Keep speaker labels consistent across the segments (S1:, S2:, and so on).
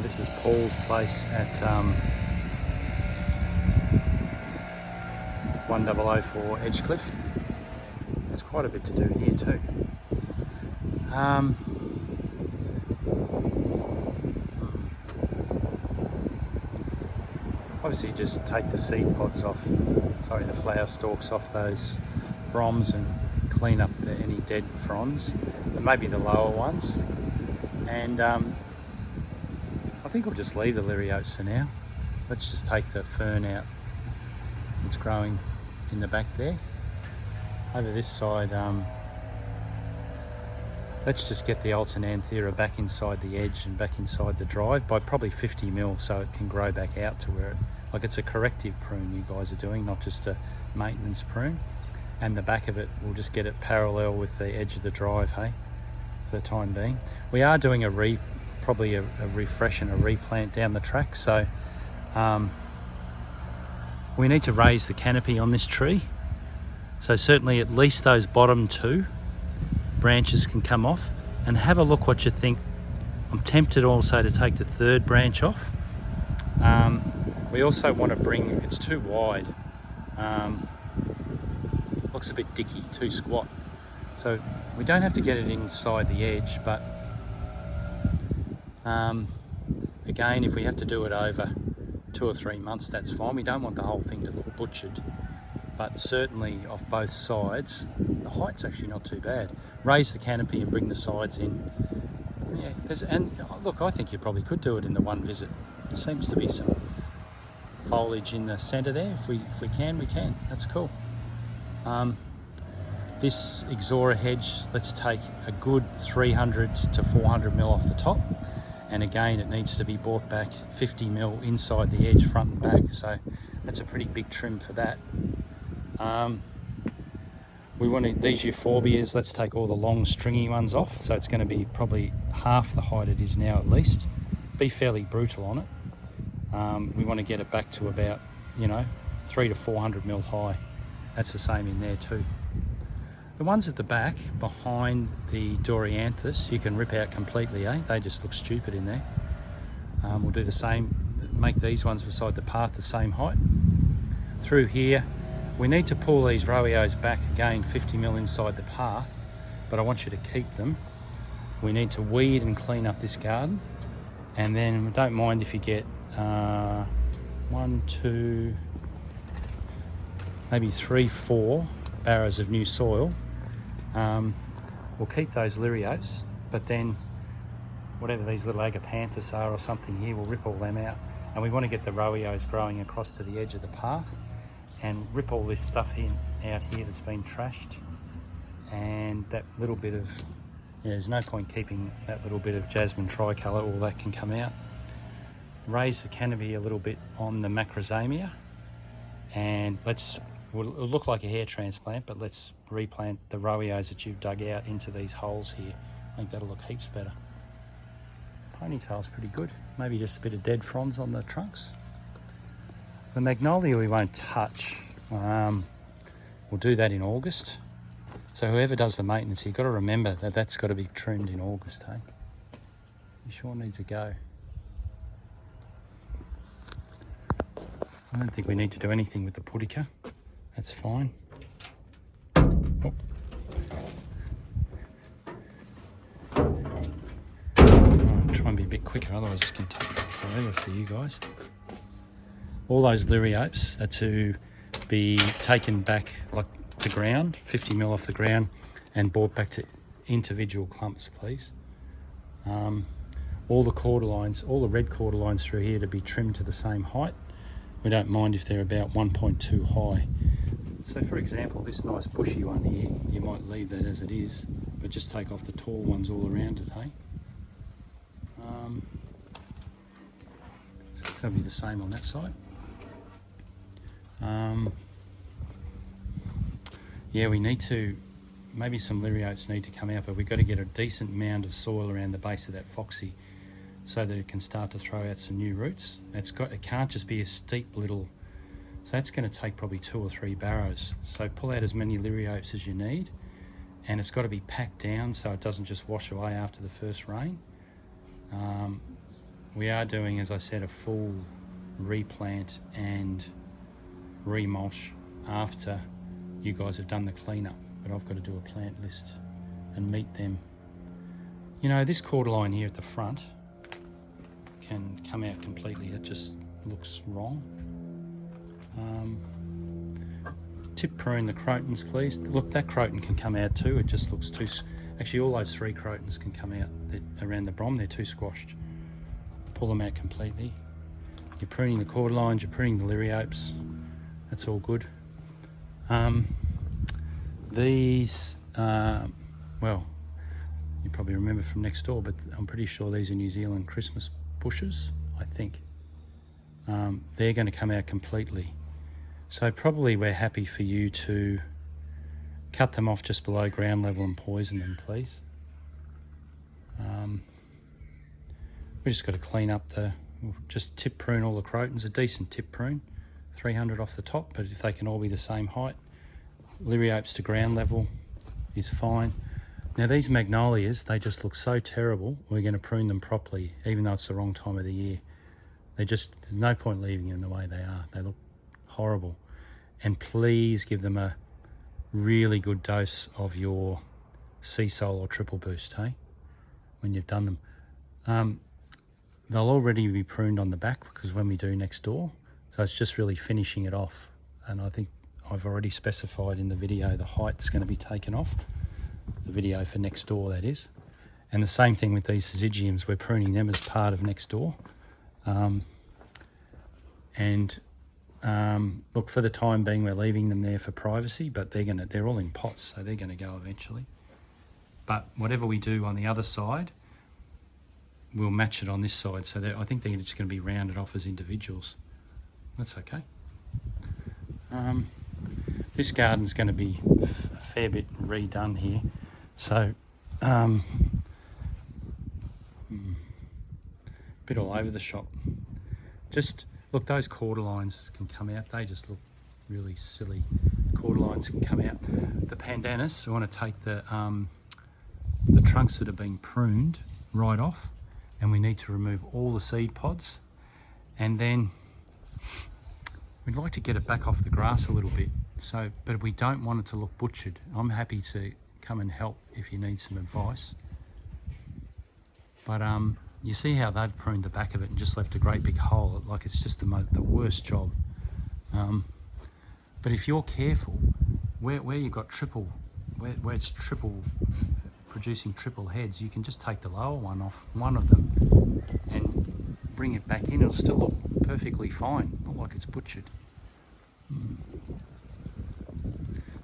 S1: This is Paul's place at 1004 Edgecliff. There's quite a bit to do here too. Obviously just take the seed pods off, the flower stalks off those broms and clean up any dead fronds, and maybe the lower ones. And I think we'll just leave the liriotes for now. Let's just take the fern out that's growing in the back there. Over this side, let's just get the Alternanthera back inside the edge and back inside the drive by probably 50 mil, so it can grow back out to where it's a corrective prune you guys are doing, not just a maintenance prune. And the back of it, we'll just get it parallel with the edge of the drive, hey, for the time being. We are doing probably a refresh and a replant down the track, so we need to raise the canopy on this tree. So certainly at least those bottom two branches can come off, and have a look what you think. I'm tempted also to take the third branch off. We also want to bring, it's too wide, looks a bit dicky, too squat. So we don't have to get it inside the edge, but again, if we have to do it over 2 or 3 months, that's fine. We don't want the whole thing to look butchered, but certainly off both sides, the height's actually not too bad. Raise the canopy and bring the sides in. Yeah, and look, I think you probably could do it in the one visit. There seems to be some foliage in the centre there. If we can, we can. That's cool. This Ixora hedge, let's take a good 300 to 400 mil off the top, and again it needs to be brought back 50 mil inside the edge, front and back, so that's a pretty big trim for that. We want these euphorbias, let's take all the long stringy ones off, so it's going to be probably half the height it is now at least. Be fairly brutal on it. We want to get it back to about 300 to 400 mil high. That's the same in there too. The ones at the back behind the Dorianthus you can rip out completely, they just look stupid in there. We'll do the same, make these ones beside the path the same height. Through here we need to pull these roeos back again 50 mil inside the path, but I want you to keep them. We need to weed and clean up this garden, and then don't mind if you get 1, 2, maybe 3, 4 barrows of new soil. We'll keep those liriotes, but then whatever these little agapanthus are or something here, we'll rip all them out, and we want to get the roeos growing across to the edge of the path, and rip all this stuff out here that's been trashed, and that little bit of, there's no point keeping that little bit of jasmine tricolour, all that can come out. Raise the canopy a little bit on the macrozamia, and it'll look like a hair transplant, but let's replant the roeos that you've dug out into these holes here. I think that'll look heaps better. Ponytail's pretty good. Maybe just a bit of dead fronds on the trunks. The magnolia we won't touch. We'll do that in August. So whoever does the maintenance, you've got to remember that that's got to be trimmed in August, hey? You sure needs a go. I don't think we need to do anything with the pudica. That's fine. Oh. I'll try and be a bit quicker, otherwise it's going to take forever for you guys. All those liriotes are to be taken back like the ground, 50 mil off the ground, and brought back to individual clumps, please. All the cordyline, all the red cordyline through here to be trimmed to the same height. We don't mind if they're about 1.2 high. So for example, this nice bushy one here, you might leave that as it is, but just take off the tall ones all around it, hey? It's going to be the same on that side. Yeah, we need to, maybe some liriotes need to come out, but we've got to get a decent mound of soil around the base of that foxy so that it can start to throw out some new roots. It can't just be a steep little, so that's going to take probably 2 or 3 barrows. So pull out as many liriotes as you need, and it's got to be packed down so it doesn't just wash away after the first rain. we are doing, as I said, a full replant and remulch after you guys have done the cleanup, but I've got to do a plant list and meet them. You know, this cordyline here at the front can come out completely. It just looks wrong. Tip prune the crotons, please. Look, that croton can come out too. It just looks too, actually all those 3 crotons can come out around the brom. They're too squashed. Pull them out completely. You're pruning the cordylines, you're pruning the liriopes. That's all good. These, well, you probably remember from next door, but I'm pretty sure these are New Zealand Christmas bushes, I think. They're going to come out completely. So probably we're happy for you to cut them off just below ground level and poison them, please. We just got to clean up just tip prune all the crotons, a decent tip prune, 300 off the top, but if they can all be the same height. Liriopes to ground level is fine. Now these magnolias, they just look so terrible. We're going to prune them properly, even though it's the wrong time of the year. There's no point leaving them the way they are. They look horrible. And please give them a really good dose of your Sea Sol or Triple Boost, hey, when you've done them. They'll already be pruned on the back because when we do next door, so it's just really finishing it off. And I think I've already specified in the video the height's going to be taken off. The video for next door, that is. And the same thing with these syzygiums, we're pruning them as part of next door. Look, for the time being, we're leaving them there for privacy, but they're all in pots, so they're going to go eventually. But whatever we do on the other side, we'll match it on this side. So I think they're just going to be rounded off as individuals. That's okay. This garden's going to be a fair bit redone here. So, bit all over the shop. Just look, those cordylines can come out. They just look really silly. Cordylines can come out. The pandanus, I want to take the trunks that have been pruned right off, and we need to remove all the seed pods, and then we'd like to get it back off the grass a little bit. So, but we don't want it to look butchered. I'm happy to come and help if you need some advice. But you see how they've pruned the back of it and just left a great big hole. Like, it's just the worst job. But if you're careful, where you've got where it's producing triple heads, you can just take the lower one off, one of them, and bring it back in. It'll still look perfectly fine, not like it's butchered.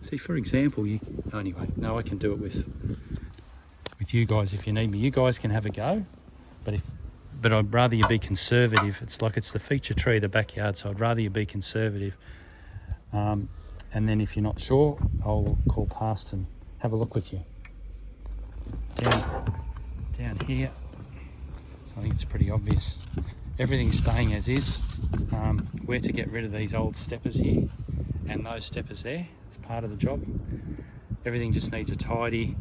S1: See, for example, anyway, no, I can do it with you guys if you need me. You guys can have a go, but I'd rather you be conservative. It's like it's the feature tree of the backyard, so I'd rather you be conservative. And then if you're not sure, I'll call past and have a look with you. Down here, so I think it's pretty obvious. Everything's staying as is. Where to get rid of these old steppers here and those steppers there, it's part of the job. Everything just needs a tidy.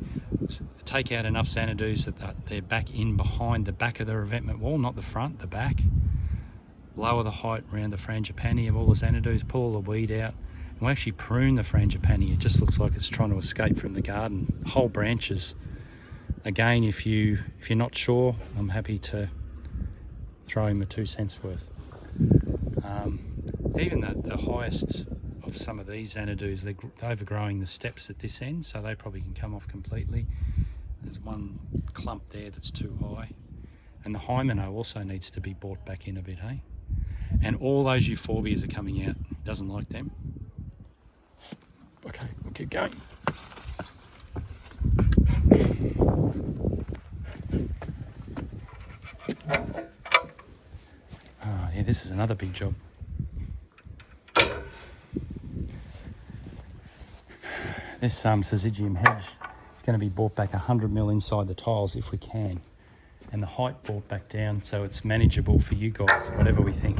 S1: Take out enough Xanadu's that they're back in behind the back of the revetment wall, not the front, the back. Lower the height around the frangipani of all the Xanadu's, pull all the weed out. And we'll actually prune the frangipani. It just looks like it's trying to escape from the garden. Whole branches. Again, if you're not sure, I'm happy to throw him a 2 cents worth. Even the highest of some of these Xanadu's, they're overgrowing the steps at this end, so they probably can come off completely. There's one clump there that's too high. And the Hymeno also needs to be brought back in a bit, hey? And all those euphorbias are coming out. Doesn't like them. Okay, we'll keep going. Oh, yeah, this is another big job. This syzygium hedge is going to be brought back 100mm inside the tiles if we can, and the height brought back down so it's manageable for you guys, whatever we think.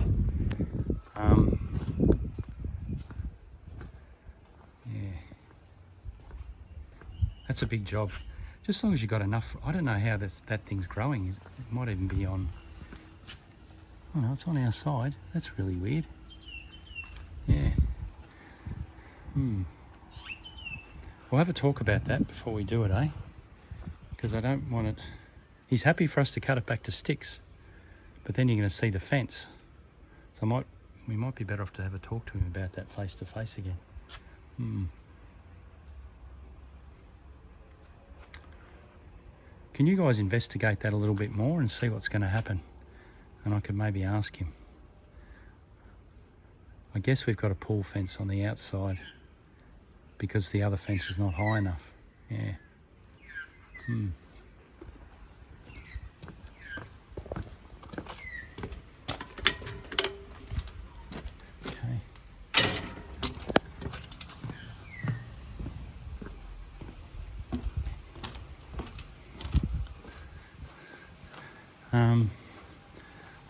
S1: Yeah, that's a big job. Just as long as you've got enough. I don't know how that thing's growing. It might even be on Oh no, it's on our side. That's really weird. Yeah. We'll have a talk about that before we do it, eh? Because I don't want it... He's happy for us to cut it back to sticks, but then you're going to see the fence. So we might be better off to have a talk to him about that face to face again. Can you guys investigate that a little bit more and see what's going to happen? And I could maybe ask him. I guess we've got a pool fence on the outside because the other fence is not high enough. Yeah. Okay.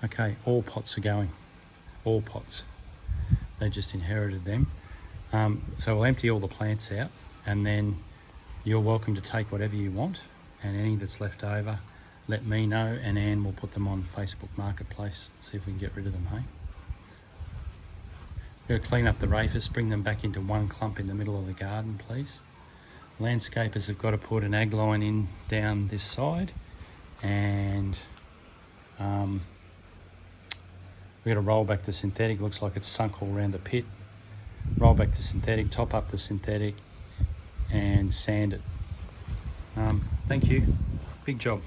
S1: Okay, all pots are going. All pots. They just inherited them. So we'll empty all the plants out, and then you're welcome to take whatever you want, and any that's left over, let me know, and Anne will put them on Facebook Marketplace, see if we can get rid of them, hey? We're going to clean up the rafus, bring them back into one clump in the middle of the garden, please. Landscapers have got to put an ag line in down this side, and we're going to roll back the synthetic. Looks like it's sunk all around the pit. Roll back the synthetic, top up the synthetic, and sand it. Thank you. Big job.